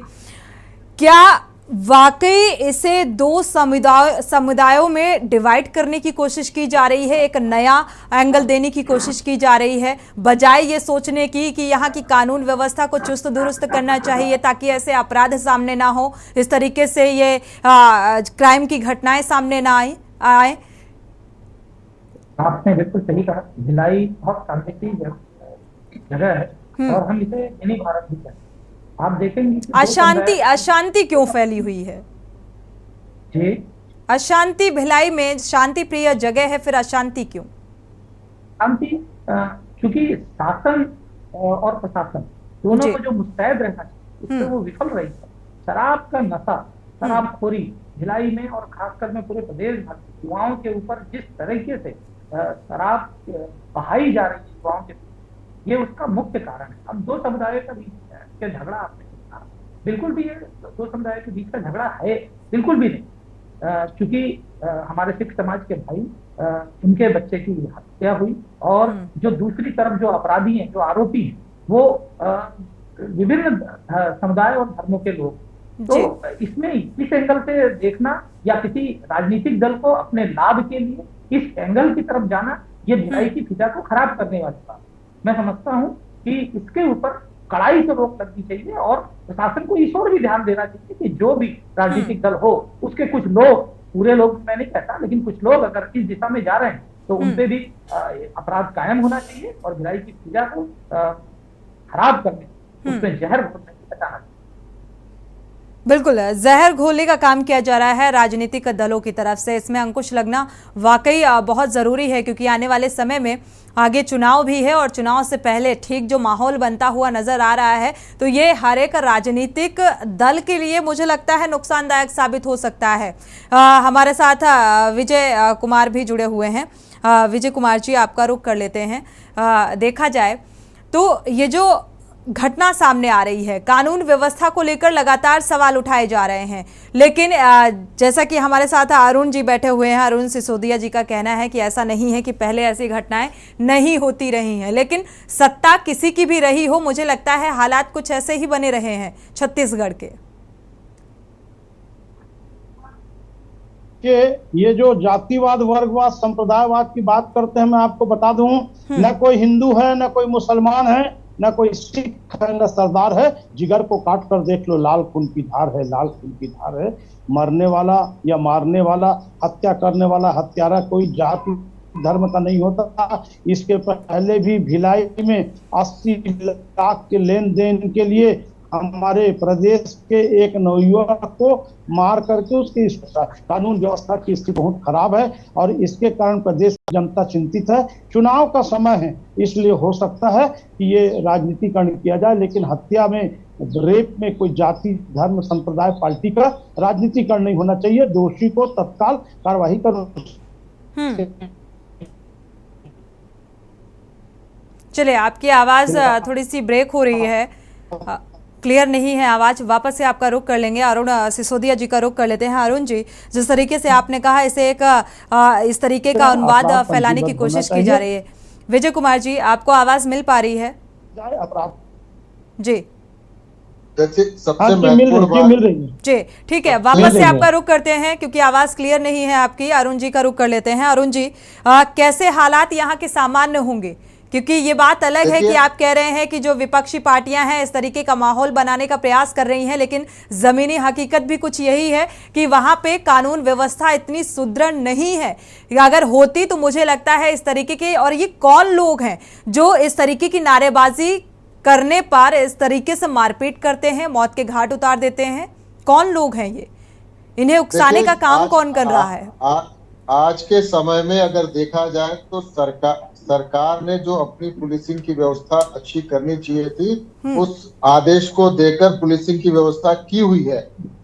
क्या वाकई इसे दो समुदायों में डिवाइड करने की कोशिश की जा रही है, एक नया एंगल देने की कोशिश की जा रही है, बजाय ये सोचने की कि यहाँ की कानून व्यवस्था को चुस्त दुरुस्त करना चाहिए ताकि ऐसे अपराध सामने ना हो, इस तरीके से ये क्राइम की घटनाएं सामने ना आए? आपने बिल्कुल सही कहा। भिलाई बहुत शांति जगह है और हम इसे मिनी भारत भी कहते हैं। आप देखेंगे अशांति क्यों फैली हुई है जी? अशांति, भिलाई में शांति प्रिय जगह है, फिर अशांति क्यों? शांति क्योंकि शासन और प्रशासन दोनों को जो मुस्तैद रहना चाहिए उससे वो विफल रही है। शराब का नशा, शराबखोरी भिलाई में और खासकर में पूरे प्रदेश भर युवाओं के ऊपर जिस तरीके से शराब बहाई जा रही है युवाओं के, ये उसका मुख्य कारण है। अब दो समुदायों का बीच का झगड़ा आपने कहा, बिल्कुल भी ये दो समुदायों के बीच का झगड़ा है, बिल्कुल भी नहीं। क्योंकि हमारे सिख समाज के भाई, उनके बच्चे की हत्या हुई और जो दूसरी तरफ जो अपराधी हैं, जो आरोपी हैं, वो विभिन्न समुदाय और धर्मों के लोग। तो इसमें इस एंगल से देखना या किसी राजनीतिक दल को अपने लाभ के लिए इस एंगल की तरफ जाना, ये भिलाई की फिजा को खराब करने वाली बात। मैं समझता हूँ कि इसके ऊपर कड़ाई से रोक लगनी चाहिए और प्रशासन को इस ओर भी ध्यान देना चाहिए कि जो भी राजनीतिक दल हो उसके कुछ लोग, पूरे लोग मैं नहीं कहता, लेकिन कुछ लोग अगर इस दिशा में जा रहे हैं तो उनपे भी अपराध कायम होना चाहिए और भिलाई की पूजा को खराब करने, उसमें जहर घोलने से बचाना चाहिए। बिल्कुल, जहर घोलने का काम किया जा रहा है राजनीतिक दलों की तरफ से। इसमें अंकुश लगना वाकई बहुत ज़रूरी है, क्योंकि आने वाले समय में आगे चुनाव भी है और चुनाव से पहले ठीक जो माहौल बनता हुआ नजर आ रहा है, तो ये हर एक राजनीतिक दल के लिए मुझे लगता है नुकसानदायक साबित हो सकता है। हमारे साथ विजय कुमार भी जुड़े हुए हैं। विजय कुमार जी, आपका रुख कर लेते हैं। देखा जाए तो ये जो घटना सामने आ रही है, कानून व्यवस्था को लेकर लगातार सवाल उठाए जा रहे हैं, लेकिन जैसा कि हमारे साथ अरुण जी बैठे हुए हैं, अरुण सिसोदिया जी का कहना है कि ऐसा नहीं है कि पहले ऐसी घटनाएं नहीं होती रही हैं, लेकिन सत्ता किसी की भी रही हो, मुझे लगता है हालात कुछ ऐसे ही बने रहे हैं छत्तीसगढ़ के। ये जो जातिवाद, वर्गवाद, संप्रदायवाद की बात करते हैं, मैं आपको बता दूं, न कोई हिंदू है, न कोई मुसलमान है, न कोई सिख है, न सरदार है। जिगर को काट कर देख लो, लाल खून की धार है, लाल खून की धार है। मरने वाला या मारने वाला, हत्या करने वाला, हत्यारा कोई जाति धर्म का नहीं होता। इसके पहले भी भिलाई में 80 लाख के लेन देन के लिए हमारे प्रदेश के एक नवयुवक को मार करके उसकी कानून व्यवस्था की स्थिति बहुत खराब है और इसके कारण प्रदेश की जनता चिंतित है। चुनाव का समय है, इसलिए हो सकता है कि ये राजनीतिकरण किया जाए, लेकिन हत्या में, रेप में कोई जाति धर्म संप्रदाय पार्टी का राजनीतिकरण नहीं होना चाहिए। दोषी को तत्काल कार्रवाई करो। चलिए, आपकी आवाज थोड़ी सी ब्रेक हो रही है, क्लियर नहीं है आवाज। वापस से आपका रुख कर लेंगे, अरुण सिसोदिया जी का रुख कर लेते हैं। अरुण जी, जिस तरीके से आपने कहा, इसे एक इस तरीके का अनुवाद फैलाने की कोशिश की जा रही है। विजय कुमार जी, आपको आवाज मिल पा रही है? जी सबसे महत्वपूर्ण जी, ठीक है, वापस से आपका रुख करते हैं क्योंकि आवाज क्लियर नहीं है आपकी। अरुण जी का रुख कर लेते हैं। अरुण जी, कैसे हालात यहाँ के सामान्य होंगे? क्योंकि ये बात अलग है कि आप कह रहे हैं कि जो विपक्षी पार्टियां हैं इस तरीके का माहौल बनाने का प्रयास कर रही हैं, लेकिन जमीनी हकीकत भी कुछ यही है कि वहां पे कानून व्यवस्था इतनी सुदृढ़ नहीं है। अगर होती तो मुझे लगता है इस तरीके के, और ये कौन लोग हैं जो इस तरीके की नारेबाजी करने पर इस तरीके से मारपीट करते हैं, मौत के घाट उतार देते हैं? कौन लोग हैं ये? इन्हें उकसाने का काम कौन कर रहा है? आज के समय में अगर देखा जाए तो सरकार ने जो अपनी पुलिसिंग की व्यवस्था अच्छी करनी चाहिए थी, उस आदेश को देकर पुलिसिंग की व्यवस्था की हुई है,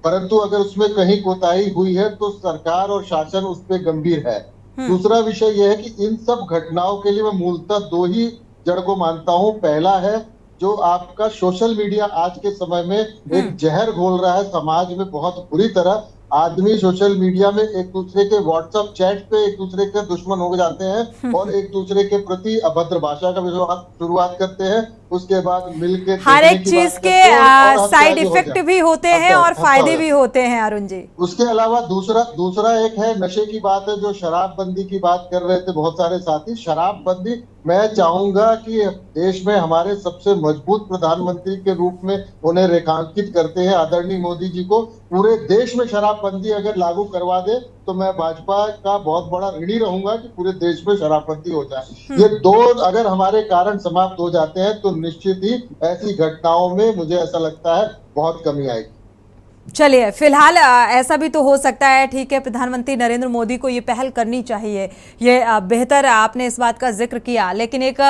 परंतु अगर उसमें कहीं कोताही हुई है तो सरकार और शासन उस पर गंभीर है। दूसरा विषय यह है कि इन सब घटनाओं के लिए मैं मूलतः दो ही जड़ को मानता हूं। पहला है जो आपका सोशल मीडिया आज के समय में एक जहर घोल रहा है समाज में बहुत बुरी तरह। आदमी सोशल मीडिया में एक दूसरे के व्हाट्सएप चैट पे एक दूसरे के दुश्मन हो जाते हैं और एक दूसरे के प्रति अभद्र भाषा का शुरुआत करते हैं, उसके बाद मिलकर हर एक चीज के साइड इफेक्ट भी होते हैं और फायदे भी होते हैं। अरुण जी, उसके अलावा दूसरा एक है नशे की बात है, जो शराबबंदी की बात कर रहे थे बहुत सारे साथी। शराबबंदी, मैं चाहूंगा कि देश में हमारे सबसे मजबूत प्रधानमंत्री के रूप में उन्हें रेखांकित करते हैं आदरणीय मोदी जी को। पूरे देश में शराबबंदी अगर लागू करवा दे तो मैं भाजपा का बहुत बड़ा ऋणी रहूंगा कि पूरे देश में शराबबंदी हो जाए। ये दो अगर हमारे कारण समाप्त हो जाते हैं तो निश्चित ही ऐसी घटनाओं में मुझे ऐसा लगता है बहुत कमी आएगी। चलिए, फिलहाल ऐसा भी तो हो सकता है, ठीक है, प्रधानमंत्री नरेंद्र मोदी को ये पहल करनी चाहिए, ये बेहतर आपने इस बात का जिक्र किया, लेकिन एक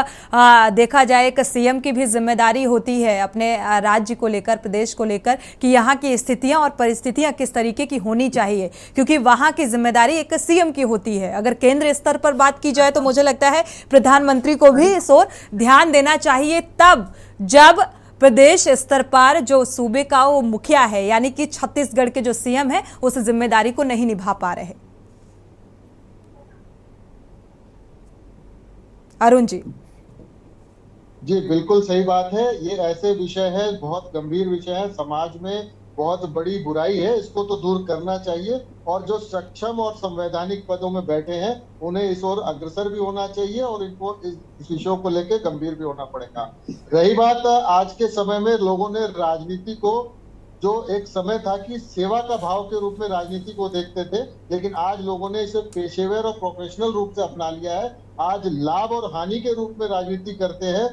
देखा जाए एक सीएम की भी जिम्मेदारी होती है अपने राज्य को लेकर, प्रदेश को लेकर, कि यहाँ की स्थितियाँ और परिस्थितियाँ किस तरीके की होनी चाहिए, क्योंकि वहाँ की जिम्मेदारी एक सीएम की होती है। अगर केंद्र स्तर पर बात की जाए तो मुझे लगता है प्रधानमंत्री को भी इस ओर ध्यान देना चाहिए, तब जब प्रदेश स्तर पर जो सूबे का वो मुखिया है, यानी कि छत्तीसगढ़ के जो सीएम है, उस जिम्मेदारी को नहीं निभा पा रहे। अरुण जी, जी बिल्कुल सही बात है। ये ऐसे विषय है, बहुत गंभीर विषय है, समाज में बहुत बड़ी बुराई है, इसको तो दूर करना चाहिए और जो सक्षम और संवैधानिक पदों में बैठे हैं उन्हें इस ओर अग्रसर भी होना चाहिए और इनको इस विषयों को लेकर गंभीर भी होना पड़ेगा। रही बात आज के समय में लोगों ने राजनीति को, जो एक समय था कि सेवा का भाव के रूप में राजनीति को देखते थे, लेकिन आज लोगों ने इसे पेशेवर और प्रोफेशनल रूप से अपना लिया है। आज लाभ और हानि के रूप में राजनीति करते हैं।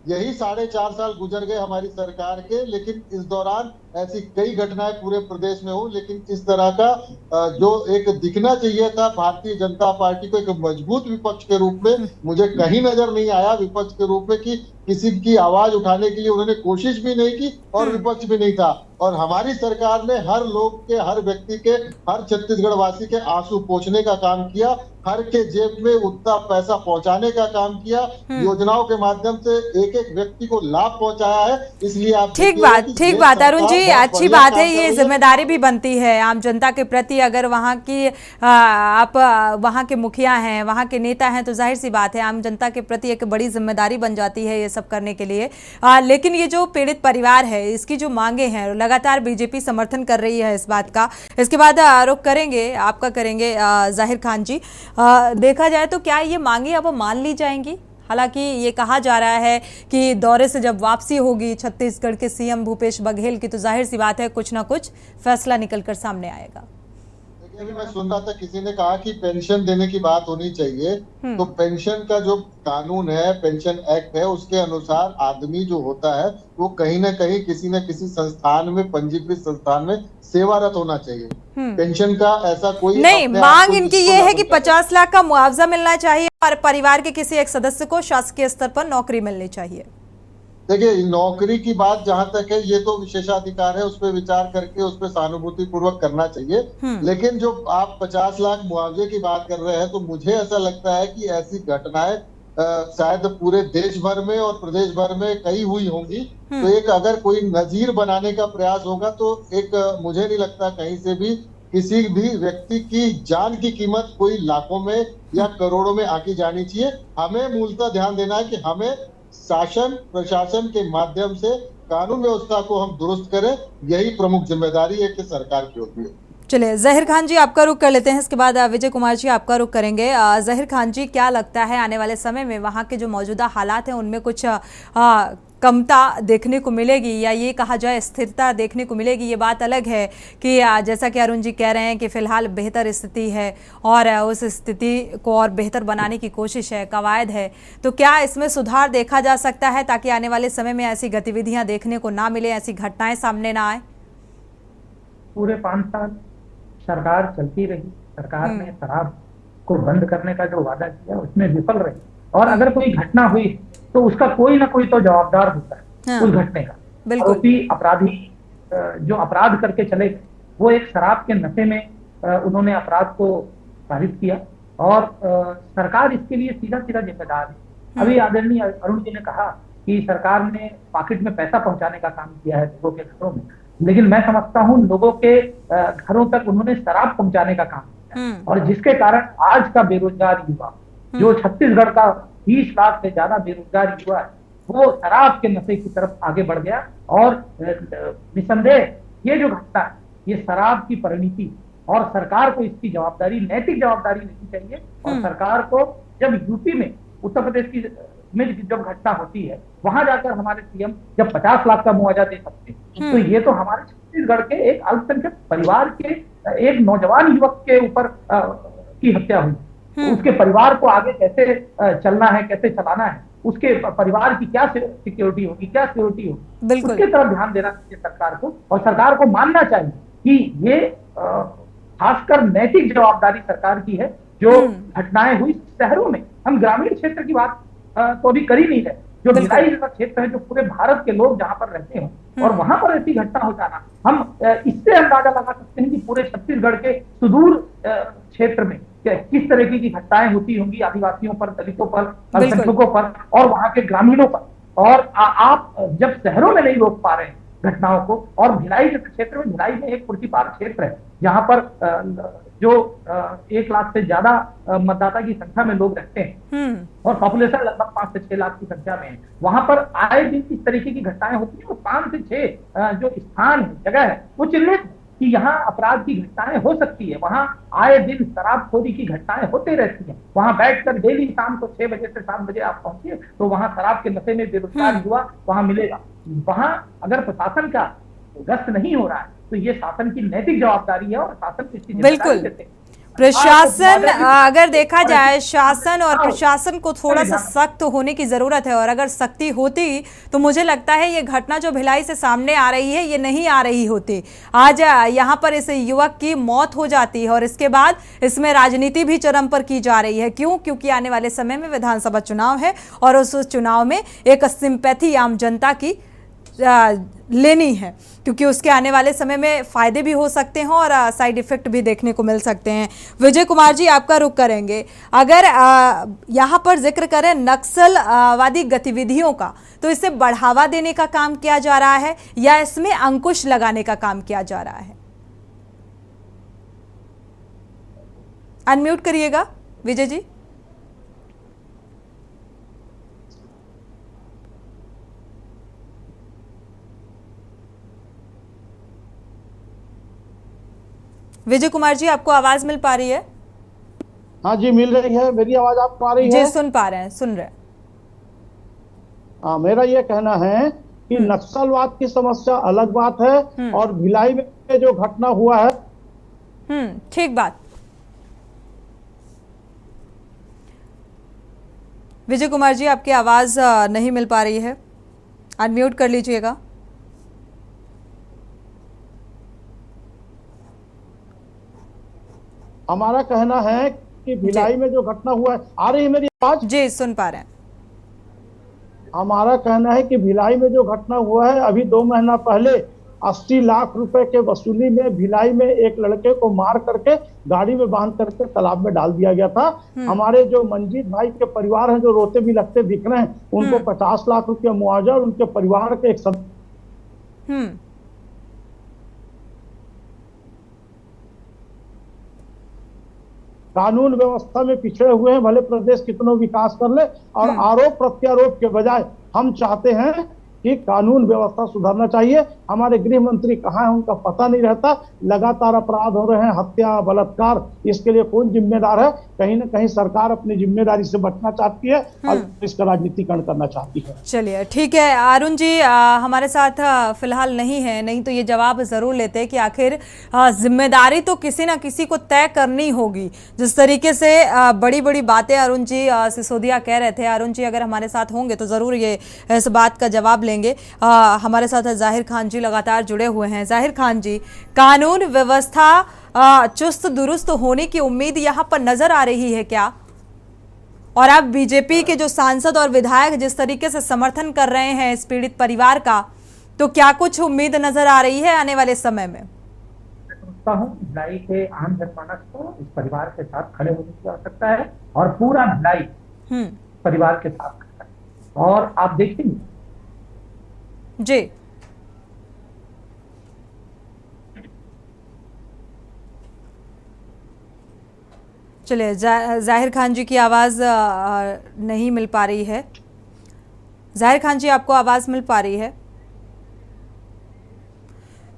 यही 4.5 साल गुजर गए हमारी सरकार के, लेकिन इस दौरान ऐसी कई घटनाएं पूरे प्रदेश में हो, लेकिन इस तरह का जो एक दिखना चाहिए था भारतीय जनता पार्टी को एक मजबूत विपक्ष के रूप में, मुझे कहीं नजर नहीं आया विपक्ष के रूप में कि किसी की आवाज उठाने के लिए उन्होंने कोशिश भी नहीं की और विपक्ष भी नहीं था। और हमारी सरकार ने हर लोग के, हर व्यक्ति के, हर छत्तीसगढ़ वासी के आंसू पोंछने का काम किया, हर के जेब में उतना पैसा पहुंचाने का काम किया, योजनाओं के माध्यम से एक एक व्यक्ति को लाभ पहुंचाया है। इसलिए आप ठीक बात अरुण जी, अच्छी बात है। ये जिम्मेदारी भी बनती है आम जनता के प्रति। अगर वहाँ की आप वहाँ के मुखिया हैं, वहाँ के नेता हैं, तो जाहिर सी बात है आम जनता के प्रति एक बड़ी जिम्मेदारी बन जाती है ये सब करने के लिए। लेकिन ये जो पीड़ित परिवार है, इसकी जो मांगे हैं, लगातार बीजेपी समर्थन कर रही है इस बात का। इसके बाद आरोप करेंगे, आपका करेंगे जाहिर खान जी। देखा जाए तो क्या ये मांगे अब मान ली जाएंगी? हालांकि ये कहा जा रहा है कि दौरे से जब वापसी होगी छत्तीसगढ़ के सीएम भूपेश बघेल की, तो जाहिर सी बात है कुछ ना कुछ फैसला निकलकर सामने आएगा। अभी मैं सुन रहा था, किसी ने कहा कि पेंशन देने की बात होनी चाहिए, तो पेंशन का जो कानून है, पेंशन एक्ट है, उसके अनुसार आदमी जो होता है वो कहीं ना कहीं किसी न किसी संस्थान में, पंजीकृत संस्थान में सेवारत होना चाहिए। पेंशन का ऐसा कोई नहीं, मांग इनकी ये है कि 50 लाख का मुआवजा मिलना चाहिए और परिवार के किसी एक सदस्य को शासकीय स्तर पर नौकरी मिलनी चाहिए। देखिए, नौकरी की बात जहां तक है, ये तो विशेषाधिकार है, उस पर विचार करके उस पर सहानुभूति पूर्वक करना चाहिए। लेकिन जो आप 50 लाख मुआवजे की बात कर रहे हैं, तो मुझे ऐसा लगता है कि ऐसी घटनाएं शायद पूरे देश भर में और प्रदेश भर में कई हुई होंगी। तो एक अगर कोई नजीर बनाने का प्रयास होगा, तो एक मुझे नहीं लगता कहीं से भी किसी भी व्यक्ति की जान की कीमत कोई लाखों में या करोड़ों में आकी जानी चाहिए। हमें मूलतः ध्यान देना है कि हमें शासन प्रशासन के माध्यम से कानून व्यवस्था को हम दुरुस्त करें, यही प्रमुख जिम्मेदारी है कि सरकार की होती है। चलिए, जाहिर खान जी आपका रुख कर लेते हैं, इसके बाद विजय कुमार जी आपका रुख करेंगे। जाहिर खान जी, क्या लगता है आने वाले समय में वहाँ के जो मौजूदा हालात हैं उनमें कुछ कमता देखने को मिलेगी, या ये कहा जाए स्थिरता देखने को मिलेगी? ये बात अलग है कि जैसा कि अरुण जी कह रहे हैं कि फिलहाल बेहतर स्थिति है और उस स्थिति को और बेहतर बनाने की कोशिश है, कवायद है, तो क्या इसमें सुधार देखा जा सकता है ताकि आने वाले समय में ऐसी गतिविधियां देखने को ना मिले, ऐसी घटनाएं सामने ना आए? पूरे 5 साल सरकार चलती रही, सरकार ने शराब को बंद करने का जो वादा किया उसमें विफल रही, और अगर कोई घटना हुई तो उसका कोई ना कोई तो जवाबदार होता है उस घटने का। आरोपी अपराधी जो अपराध करके चले गए, वो एक शराब के नशे में उन्होंने अपराध को साबित किया, और सरकार इसके लिए सीधा सीधा जिम्मेदार है। अभी आदरणीय अरुण जी ने कहा कि सरकार ने पॉकेट में पैसा पहुंचाने का काम किया है लोगों के घरों में, लेकिन मैं समझता हूँ लोगों के घरों तक उन्होंने शराब पहुंचाने का काम किया, और जिसके कारण आज का बेरोजगार युवा, जो छत्तीसगढ़ का 20 लाख से ज्यादा बेरोजगार युवा है, वो शराब के नशे की तरफ आगे बढ़ गया। और निसंदेह ये जो घटना है, ये शराब की परिणति, और सरकार को इसकी जवाबदारी, नैतिक जवाबदारी लेनी चाहिए। और सरकार को जब यूपी में, उत्तर प्रदेश की में जब घटना होती है, वहां जाकर हमारे सीएम जब 50 लाख का मुआवजा दे सकते हैं, तो ये तो हमारे छत्तीसगढ़ के एक अल्पसंख्यक परिवार के एक नौजवान युवक के ऊपर की हत्या हुई, तो उसके परिवार को आगे कैसे चलना है, कैसे चलाना है, उसके परिवार की क्या सिक्योरिटी होगी, क्या सिक्योरिटी होगी, उसके तरफ ध्यान देना चाहिए सरकार को। और सरकार को मानना चाहिए कि ये खासकर नैतिक जवाबदारी सरकार की है। जो घटनाएं हुई शहरों में, हम ग्रामीण क्षेत्र की बात तो अभी कर ही नहीं रहे, जो भिलाई जैसा क्षेत्र है, जो पूरे भारत के लोग जहां पर रहते हैं, और वहां पर ऐसी घटना हो जाना, हम इससे अंदाजा लगा सकते हैं कि पूरे छत्तीसगढ़ के सुदूर क्षेत्र में किस तरह की घटनाएं होती होंगी आदिवासियों पर, दलितों पर, अल्पसंख्यकों पर और वहां के ग्रामीणों पर। और आप जब शहरों में नहीं रोक पा रहे हैं घटनाओं को, और भिलाई जैसे क्षेत्र में, भिलाई में एक पुर्तिपार क्षेत्र है जहां पर जो 1 लाख से ज्यादा मतदाता की संख्या में लोग रहते हैं, और पॉपुलेशन लगभग 5 से 6 लाख की संख्या में है, वहां पर आए दिन इस तरीके की घटनाएं होती है। 5 से 6 जो स्थान है, जगह है, वो चिन्हित कि यहाँ अपराध की घटनाएं हो सकती है, वहाँ आए दिन शराबखोरी की घटनाएं होते रहती हैं। वहाँ बैठकर डेली शाम को 6 बजे से 7 बजे आप पहुंचिए तो वहाँ शराब के नशे में बेरोजगार युवा वहाँ मिलेगा। वहाँ अगर प्रशासन का गश्त नहीं हो रहा है तो ये शासन की नैतिक जवाबदारी है, और शासन को इसकी जिम्मेदारी देते हैं। प्रशासन, अगर देखा जाए शासन और प्रशासन को थोड़ा सा सख्त होने की जरूरत है, और अगर सख्ती होती तो मुझे लगता है ये घटना जो भिलाई से सामने आ रही है ये नहीं आ रही होती। आज यहाँ पर इस युवक की मौत हो जाती है और इसके बाद इसमें राजनीति भी चरम पर की जा रही है। क्यों? क्योंकि आने वाले समय में विधानसभा चुनाव है और उस चुनाव में एक सिंपैथी आम जनता की लेनी है, क्योंकि उसके आने वाले समय में फ़ायदे भी हो सकते हैं और साइड इफ़ेक्ट भी देखने को मिल सकते हैं। विजय कुमार जी, आपका रुख करेंगे। अगर यहाँ पर जिक्र करें नक्सलवादी गतिविधियों का, तो इसे बढ़ावा देने का काम किया जा रहा है या इसमें अंकुश लगाने का काम किया जा रहा है? अनम्यूट करिएगा विजय जी। विजय कुमार जी, आपको आवाज मिल पा रही है? हाँ जी, मिल रही है। मेरी आवाज आपको आ रही है? जी, सुन पा रहे हैं, सुन रहे हैं। हाँ, मेरा ये कहना है कि नक्सलवाद की समस्या अलग बात है और भिलाई में जो घटना हुआ है। ठीक बात। विजय कुमार जी, आपकी आवाज नहीं मिल पा रही है, अनम्यूट कर लीजिएगा। हमारा कहना है कि भिलाई में जो घटना हुआ है, आ रही है मेरी आवाज? जी, सुन पा रहे हैं। हमारा कहना है कि भिलाई में जो घटना हुआ है, अभी 2 महीना पहले 80 लाख रुपए के वसूली में भिलाई में एक लड़के को मार करके गाड़ी में बांध करके तालाब में डाल दिया गया था। हमारे जो मंजीत भाई के परिवार हैं, जो रोते भी लगते दिख रहे हैं, उनको 50 लाख रुपया मुआवजा और उनके परिवार के एक कानून व्यवस्था में पिछड़े हुए हैं, भले प्रदेश कितना विकास कर ले। और आरोप प्रत्यारोप के बजाय हम चाहते हैं कि कानून व्यवस्था सुधारना चाहिए। हमारे गृह मंत्री कहाँ हैं, उनका पता नहीं रहता। लगातार अपराध हो रहे हैं, हत्या, बलात्कार, इसके लिए कौन जिम्मेदार है? कहीं ना कहीं सरकार अपनी जिम्मेदारी से बचना चाहती है और इसका राजनीतिकरण करना चाहती है। चलिए, ठीक है। अरुण जी हमारे साथ फिलहाल नहीं है, नहीं तो ये जवाब जरूर लेते कि आखिर जिम्मेदारी तो किसी ना किसी को तय करनी होगी। जिस तरीके से बड़ी बड़ी बातें अरुण जी सिसोदिया कह रहे थे, अरुण जी अगर हमारे साथ होंगे तो जरूर ये इस बात का जवाब लेंगे। हमारे साथ जाहिर खान जी लगातार जुड़े हुए हैं। जाहिर खान जी, कानून व्यवस्था चुस्त दुरुस्त होने की उम्मीद यहाँ पर नजर आ रही है क्या? और अब बीजेपी के जो सांसद और विधायक जिस तरीके से समर्थन कर रहे हैं इस पीड़ित परिवार का, तो क्या कुछ उम्मीद नजर आ रही है आने वाले समय में? समझता हूँ भिलाई के आम जनमानस को इस परिवार के साथ खड़े होने की आवश्यकता है और पूरा भिलाई परिवार के साथ खड़ा है। और आप देखेंगे जी, चलिए, जाहिर खान जी की आवाज़ नहीं मिल पा रही है। जाहिर खान जी, आपको आवाज़ मिल पा रही है?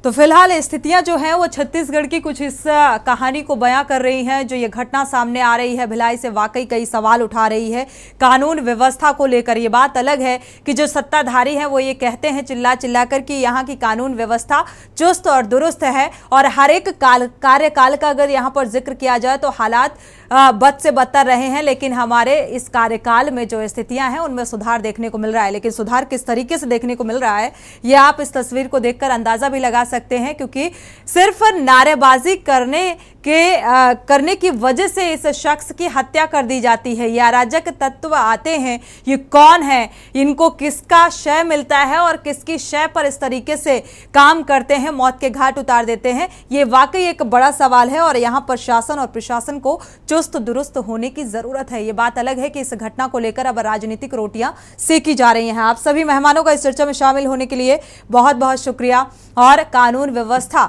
तो फिलहाल स्थितियां जो हैं वो छत्तीसगढ़ की कुछ इस कहानी को बयां कर रही हैं। जो ये घटना सामने आ रही है भिलाई से, वाकई कई सवाल उठा रही है कानून व्यवस्था को लेकर। ये बात अलग है कि जो सत्ताधारी हैं वो ये कहते हैं चिल्ला चिल्ला कर कि यहाँ की कानून व्यवस्था चुस्त और दुरुस्त है और हर एक कार्यकाल का अगर यहाँ पर जिक्र किया जाए तो हालात बद से बदतर रहे हैं। लेकिन हमारे इस कार्यकाल में जो स्थितियां हैं उनमें सुधार देखने को मिल रहा है। लेकिन सुधार किस तरीके से देखने को मिल रहा है ये आप इस तस्वीर को देखकर अंदाजा भी लगा सकते हैं, क्योंकि सिर्फ नारेबाजी करने की वजह से इस शख्स की हत्या कर दी जाती है। ये अराजक तत्व आते हैं, ये कौन है, इनको किसका शय मिलता है और किसकी शय पर इस तरीके से काम करते हैं, मौत के घाट उतार देते हैं, ये वाकई एक बड़ा सवाल है। और यहाँ पर शासन और प्रशासन को चुस्त दुरुस्त होने की जरूरत है। ये बात अलग है कि इस घटना को लेकर अब राजनीतिक रोटियां सेकी जा रही हैं। आप सभी मेहमानों का इस चर्चा में शामिल होने के लिए बहुत बहुत शुक्रिया। और कानून व्यवस्था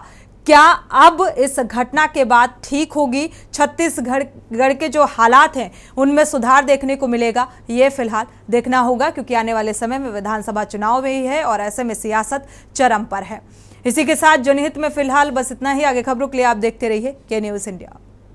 क्या अब इस घटना के बाद ठीक होगी? छत्तीसगढ़ के जो हालात हैं उनमें सुधार देखने को मिलेगा? ये फिलहाल देखना होगा, क्योंकि आने वाले समय में विधानसभा चुनाव भी है और ऐसे में सियासत चरम पर है। इसी के साथ जनहित में फिलहाल बस इतना ही। आगे खबरों के लिए आप देखते रहिए के न्यूज़ इंडिया।